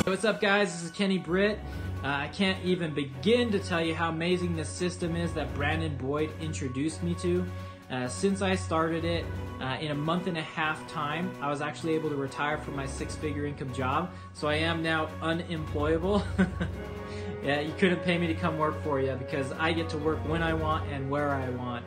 What's up, guys? This is Kenny Britt. I can't even begin to tell you how amazing this system is that Brandon Boyd introduced me to. Since I started it, in a month and a half time, I was actually able to retire from my six-figure income job, so I am now unemployable. Yeah, you couldn't pay me to come work for you because I get to work when I want and where I want.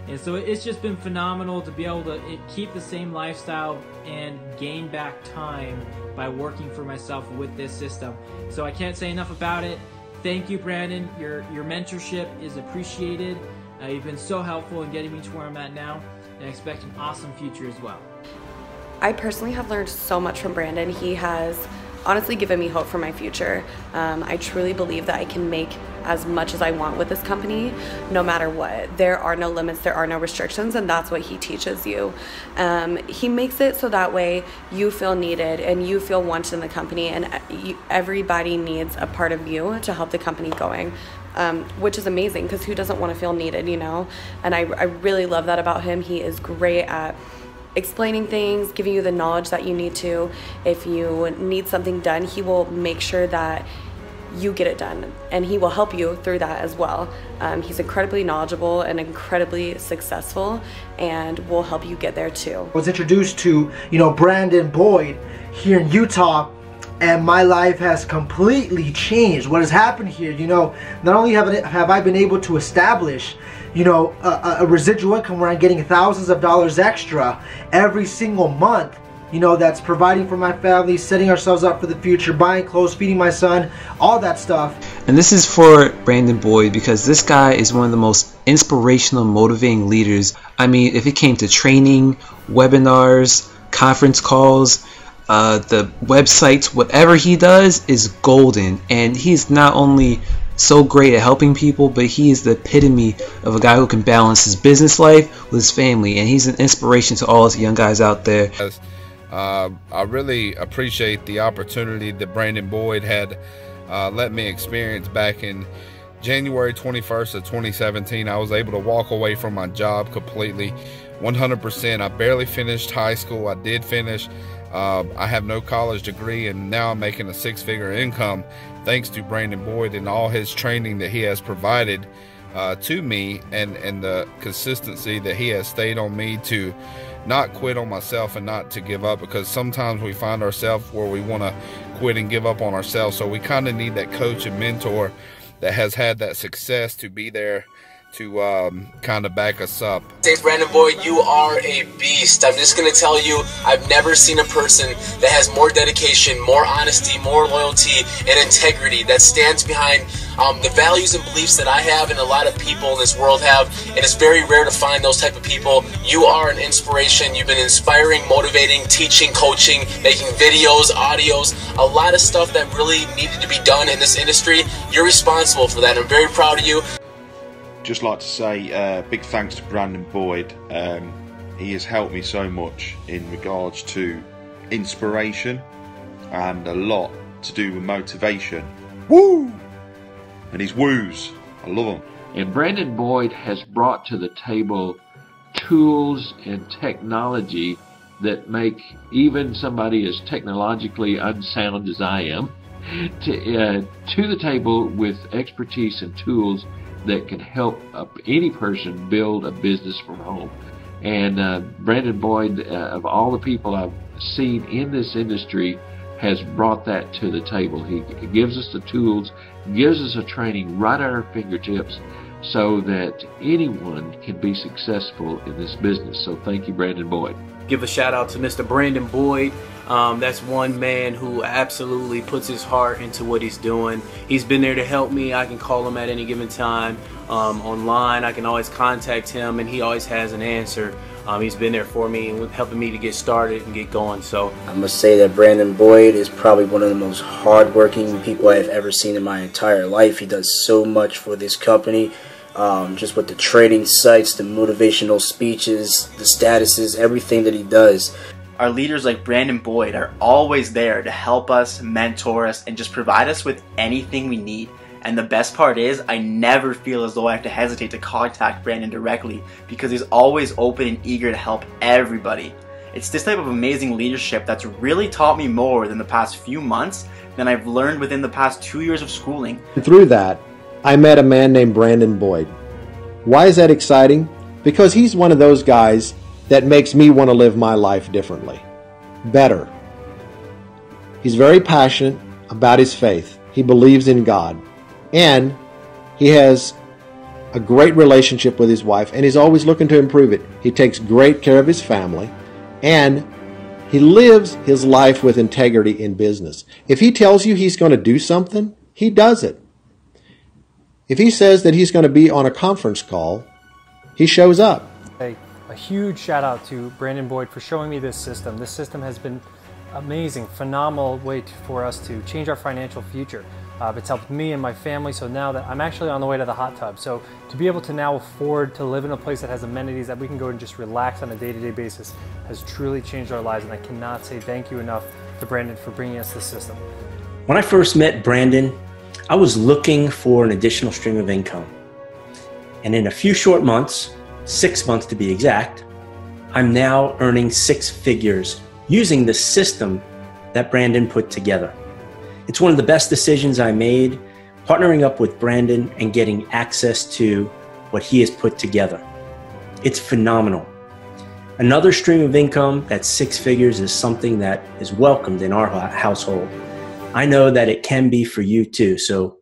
And so it's just been phenomenal to be able to keep the same lifestyle and gain back time by working for myself with this system. So I can't say enough about it. Thank you, Brandon. Your mentorship is appreciated. You've been so helpful in getting me to where I'm at now, and I expect an awesome future as well. I personally have learned so much from Brandon. He has honestly given me hope for my future. I truly believe that I can make as much as I want with this company, no matter what. There are no limits, there are no restrictions, and that's what he teaches you. He makes it so that way you feel needed and you feel wanted in the company, and everybody needs a part of you to help the company going. Which is amazing, because who doesn't want to feel needed, you know? And I really love that about him. He is great at explaining things, giving you the knowledge that you need to. If you need something done, he will make sure that you get it done, and he will help you through that as well. He's incredibly knowledgeable and incredibly successful, and will help you get there too. I was introduced to, Brandon Boyd here in Utah, and my life has completely changed. What has happened here, not only have I been able to establish, a residual income where I'm getting thousands of dollars extra every single month, that's providing for my family, setting ourselves up for the future, buying clothes, feeding my son, all that stuff. And this is for Brandon Boyd, because this guy is one of the most inspirational, motivating leaders. I mean, if it came to training, webinars, conference calls, the websites, whatever he does is golden. And he's not only so great at helping people, but he is the epitome of a guy who can balance his business life with his family, and he's an inspiration to all us young guys out there. I really appreciate the opportunity that Brandon Boyd had let me experience back in January 21st of 2017. I was able to walk away from my job completely, 100%. I barely finished high school. I did finish. I have no college degree, and now I'm making a six-figure income thanks to Brandon Boyd and all his training that he has provided to me, and the consistency that he has stayed on me to not quit on myself and not to give up, because sometimes we find ourselves where we want to quit and give up on ourselves. So we kind of need that coach and mentor that has had that success to be there to kind of back us up. Hey, Brandon Boyd, you are a beast. I'm just going to tell you, I've never seen a person that has more dedication, more honesty, more loyalty, and integrity that stands behind the values and beliefs that I have and a lot of people in this world have. And it's very rare to find those type of people. You are an inspiration. You've been inspiring, motivating, teaching, coaching, making videos, audios, a lot of stuff that really needed to be done in this industry. You're responsible for that. I'm very proud of you. Just like to say big thanks to Brandon Boyd. He has helped me so much in regards to inspiration and a lot to do with motivation. Woo! And his woos, I love them. And Brandon Boyd has brought to the table tools and technology that make even somebody as technologically unsound as I am to the table with expertise and tools that can help any person build a business from home. And Brandon Boyd, of all the people I've seen in this industry, has brought that to the table. He gives us the tools, gives us a training right at our fingertips so that anyone can be successful in this business. So thank you, Brandon Boyd. Give a shout out to Mr. Brandon Boyd. That's one man who absolutely puts his heart into what he's doing. He's been there to help me. I can call him at any given time. Online, I can always contact him, and he always has an answer. He's been there for me and helping me to get started and get going. So I must say that Brandon Boyd is probably one of the most hardworking people I've ever seen in my entire life. He does so much for this company. Just with the trading sites, the motivational speeches, the statuses, everything that he does. Our leaders like Brandon Boyd are always there to help us, mentor us, and just provide us with anything we need. And the best part is, I never feel as though I have to hesitate to contact Brandon directly because he's always open and eager to help everybody. It's this type of amazing leadership that's really taught me more than the past few months than I've learned within the past 2 years of schooling. Through that, I met a man named Brandon Boyd. Why is that exciting? Because he's one of those guys that makes me want to live my life differently, better. He's very passionate about his faith. He believes in God. And he has a great relationship with his wife, and he's always looking to improve it. He takes great care of his family, and he lives his life with integrity in business. If he tells you he's going to do something, he does it. If he says that he's going to be on a conference call, he shows up. A huge shout out to Brandon Boyd for showing me this system. This system has been amazing, phenomenal way for us to change our financial future. It's helped me and my family, so now that I'm actually on the way to the hot tub. So to be able to now afford to live in a place that has amenities that we can go and just relax on a day-to-day basis has truly changed our lives, and I cannot say thank you enough to Brandon for bringing us this system. When I first met Brandon, I was looking for an additional stream of income. And in a few short months, 6 months to be exact, I'm now earning 6 figures using the system that Brandon put together. It's one of the best decisions I made, partnering up with Brandon and getting access to what he has put together. It's phenomenal. Another stream of income that's 6 figures is something that is welcomed in our household. I know that it can be for you too, so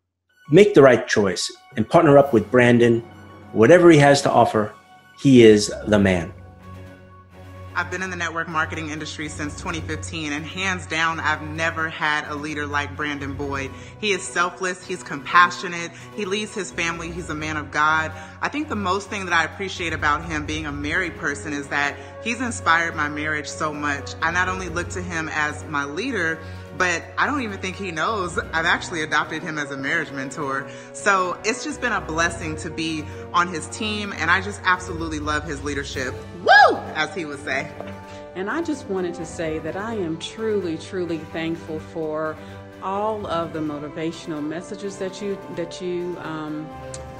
make the right choice and partner up with Brandon. Whatever he has to offer, he is the man. I've been in the network marketing industry since 2015, and hands down, I've never had a leader like Brandon Boyd. He is selfless, he's compassionate, he leads his family, he's a man of God. I think the most thing that I appreciate about him being a married person is that he's inspired my marriage so much. I not only look to him as my leader, but I don't even think he knows I've actually adopted him as a marriage mentor. So it's just been a blessing to be on his team, and I just absolutely love his leadership. Woo! As he would say. And I just wanted to say that I am truly, truly thankful for all of the motivational messages that you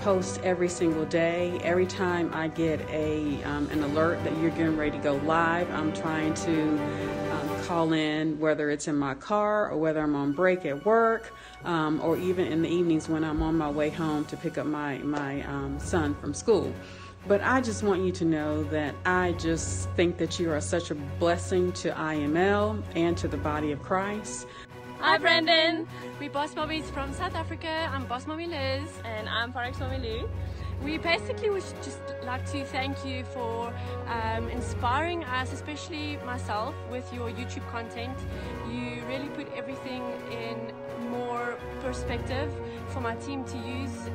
post every single day. Every time I get an alert that you're getting ready to go live, I'm trying to call in, whether it's in my car or whether I'm on break at work, or even in the evenings when I'm on my way home to pick up my son from school. But I just want you to know that I just think that you are such a blessing to IML and to the body of Christ. Hi Brandon, we Boss Mommies from South Africa. I'm Boss Mommy Liz. And I'm Forex Mommy Lou. We basically would just like to thank you for inspiring us, especially myself, with your YouTube content. You really put everything in more perspective for my team to use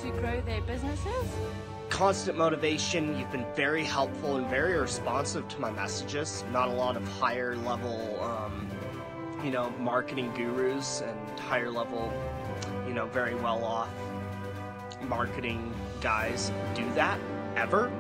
to grow their businesses. Constant motivation. You've been very helpful and very responsive to my messages. Not a lot of higher level marketing gurus and higher level, very well off marketing guys do that ever.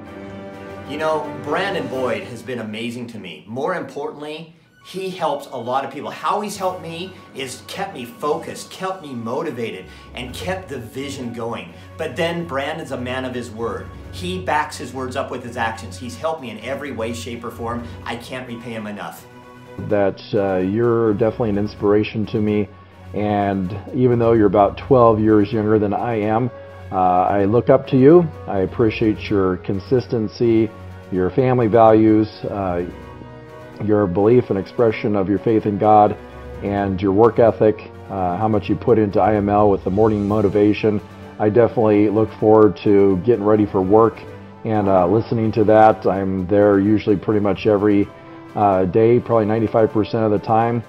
Brandon Boyd has been amazing to me. More importantly, he helps a lot of people. How he's helped me is kept me focused, kept me motivated, and kept the vision going. But then Brandon's a man of his word. He backs his words up with his actions. He's helped me in every way, shape, or form. I can't repay him enough. That you're definitely an inspiration to me, and even though you're about 12 years younger than I am, I look up to you. I appreciate your consistency, your family values, your belief and expression of your faith in God, and your work ethic, how much you put into IML with the morning motivation. I definitely look forward to getting ready for work and listening to that. I'm there usually pretty much every day, probably 95% of the time.